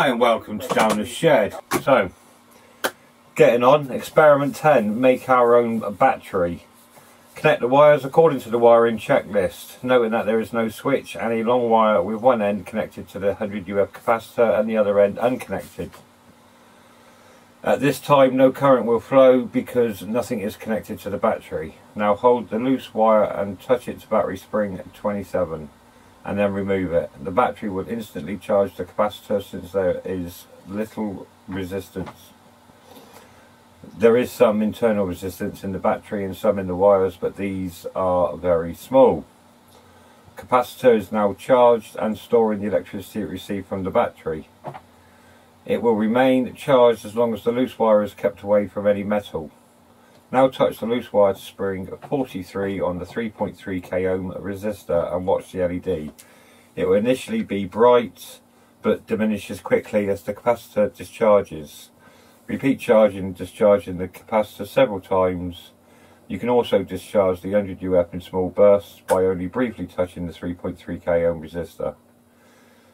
Hi and welcome to Down the Shed. So, getting on, experiment 10, make our own battery. Connect the wires according to the wiring checklist, noting that there is no switch and a long wire with one end connected to the 100 UF capacitor and the other end unconnected. At this time no current will flow because nothing is connected to the battery. Now hold the loose wire and touch its battery spring at 27 and then remove it. The battery will instantly charge the capacitor since there is little resistance. There is some internal resistance in the battery and some in the wires, but these are very small. Capacitor is now charged and storing the electricity it received from the battery. It will remain charged as long as the loose wire is kept away from any metal. Now touch the loose wire to spring 43 on the 3.3 k ohm resistor and watch the LED. It will initially be bright but diminishes quickly as the capacitor discharges. Repeat charging and discharging the capacitor several times. You can also discharge the 100 UF in small bursts by only briefly touching the 3.3 k ohm resistor.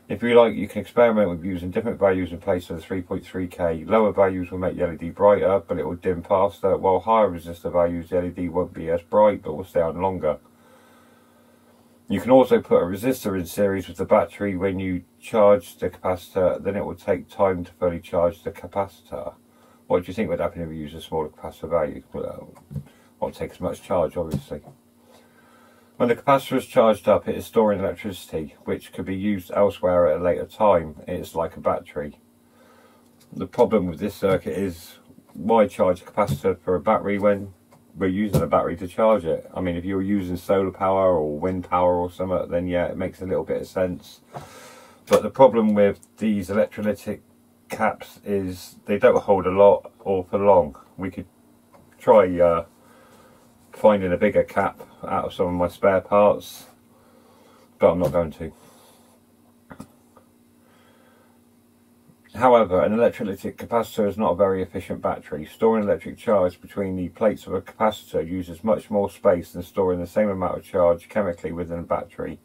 If you like, you can experiment with using different values in place of the 3.3k. Lower values will make the LED brighter, but it will dim faster, while higher resistor values, the LED won't be as bright, but will stay on longer. You can also put a resistor in series with the battery when you charge the capacitor, then it will take time to fully charge the capacitor. What do you think would happen if you use a smaller capacitor value? Well, it won't take as much charge, obviously. When the capacitor is charged up, it is storing electricity, which could be used elsewhere at a later time. It is like a battery. The problem with this circuit is, why charge a capacitor for a battery when we're using a battery to charge it? I mean, if you're using solar power or wind power or something, then yeah, it makes a little bit of sense. But the problem with these electrolytic caps is they don't hold a lot or for long. We could try finding a bigger cap out of some of my spare parts, but I'm not going to. However, an electrolytic capacitor is not a very efficient battery. Storing electric charge between the plates of a capacitor uses much more space than storing the same amount of charge chemically within a battery.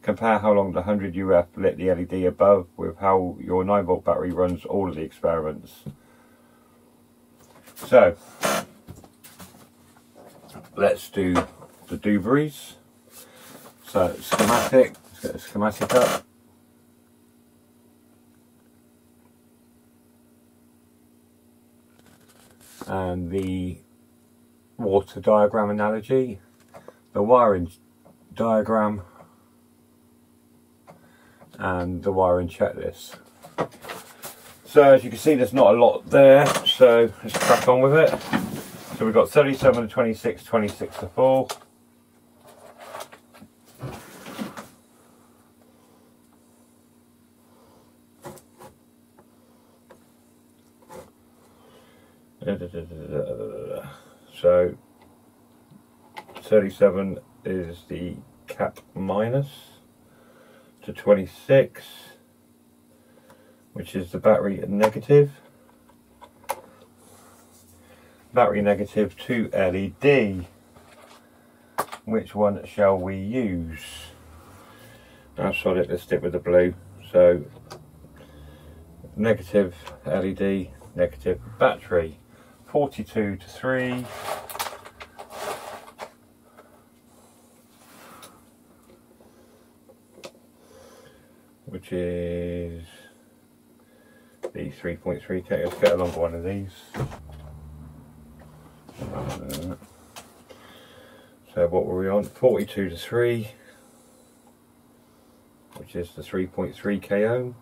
Compare how long the 100 UF lit the LED above with how your 9V battery runs all of the experiments. So, let's do the dooberies. So schematic, let's get the schematic up. And the water diagram analogy, the wiring diagram, and the wiring checklist. So as you can see, there's not a lot there, so let's crack on with it. So we've got 37 to 26, 26 to 4. So 37 is the cap minus to 26, which is the battery negative. Battery negative to LED. Which one shall we use? That's solid, let's stick with the blue. So negative LED, negative battery. 42 to 3. Which is the 3.3k. Let's get a longer one of these. So what were we on? 42 to 3, which is the 3.3 k ohm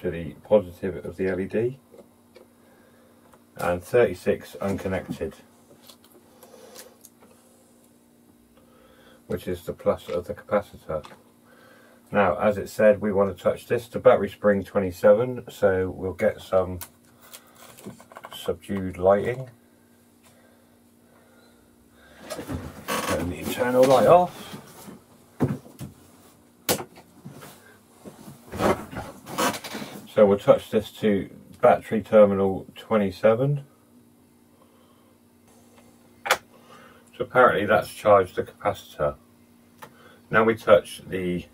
to the positive of the LED, and 36 unconnected, which is the plus of the capacitor. Now, as it said, we want to touch this to battery spring 27, so we'll get some subdued lighting. Turn the internal light off. So we'll touch this to battery terminal 27. So apparently that's charged the capacitor. Now we touch the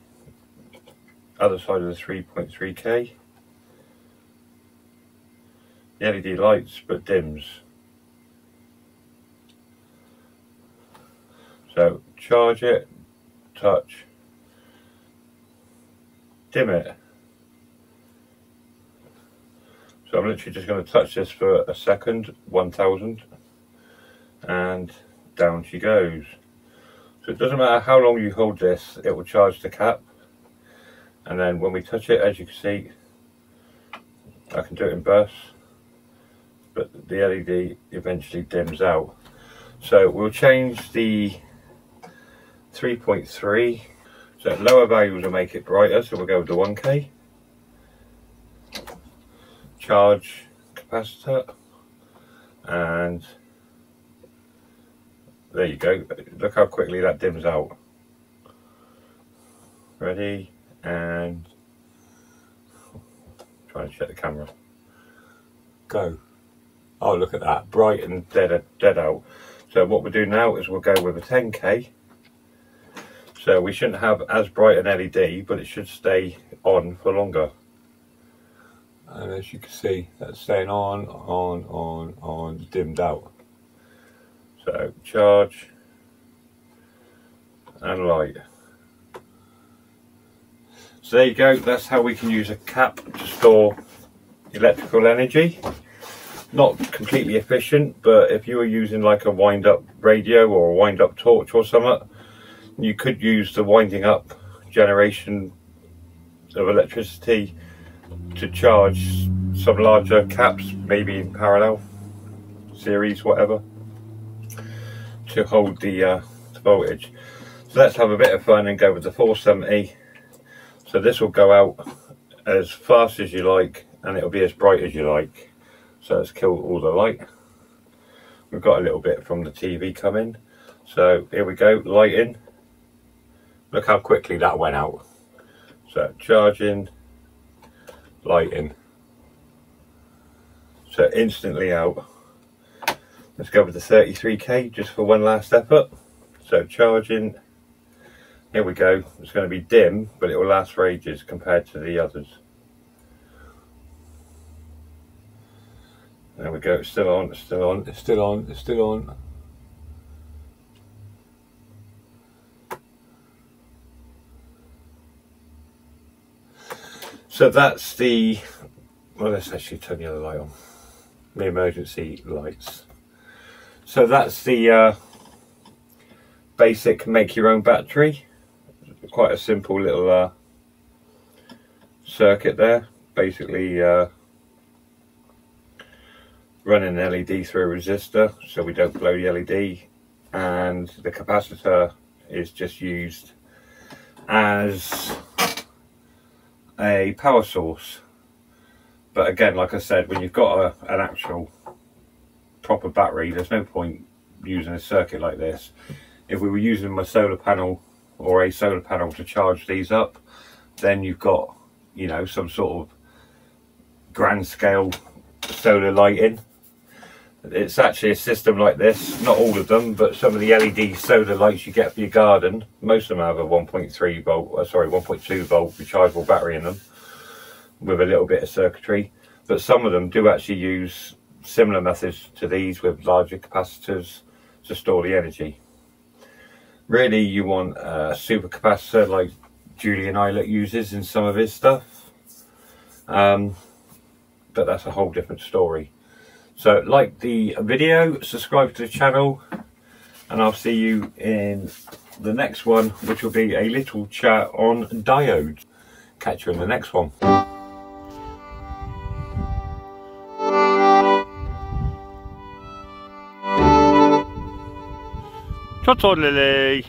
other side of the 3.3k. The LED lights but dims. So charge it, touch, dim it. So I'm literally just going to touch this for a second, 1000, and down she goes. So it doesn't matter how long you hold this, it will charge the cap. And then when we touch it, as you can see, I can do it in bursts, but the LED eventually dims out. So we'll change the 3.3, so lower values will make it brighter, so we'll go with the 1k. Charge capacitor, and there you go. Look how quickly that dims out. Ready, and trying to check the camera. Go. Oh, look at that, bright and dead out. So what we'll do now is we'll go with a 10k. So we shouldn't have as bright an LED, but it should stay on for longer. And as you can see, that's staying on, dimmed out. So charge and light. So there you go, that's how we can use a cap to store electrical energy. Not completely efficient, but if you were using like a wind up radio or a wind up torch or something, you could use the winding up generation of electricity to charge some larger caps, maybe in parallel, series, whatever, to hold the voltage. So let's have a bit of fun and go with the 470. So this will go out as fast as you like, and it'll be as bright as you like. So let's kill all the light. We've got a little bit from the TV coming. So here we go, lighting. Look how quickly that went out. So charging, lighting. So instantly out. Let's go with the 33k just for one last effort. So charging, here we go. It's going to be dim, but it will last for ages compared to the others. There we go, it's still on, it's still on, it's still on, it's still on. So that's the, well, let's actually turn the other light on, the emergency lights. So that's the basic make your own battery. Quite a simple little circuit there. Basically running an LED through a resistor so we don't blow the LED, and the capacitor is just used as a power source. But again, like I said, when you've got an actual proper battery, there's no point using a circuit like this. If we were using my solar panel or a solar panel to charge these up, then you've got, you know, some sort of grand scale solar lighting. It's actually a system like this, not all of them, but some of the LED solar lights you get for your garden, most of them have a 1.3 volt, sorry, 1.2 volt rechargeable battery in them with a little bit of circuitry. But some of them do actually use similar methods to these with larger capacitors to store the energy. Really, you want a super capacitor like Julian Eilert uses in some of his stuff, but that's a whole different story. So like the video, subscribe to the channel, and I'll see you in the next one, which will be a little chat on diodes. Catch you in the next one. Ta-ta, Lily.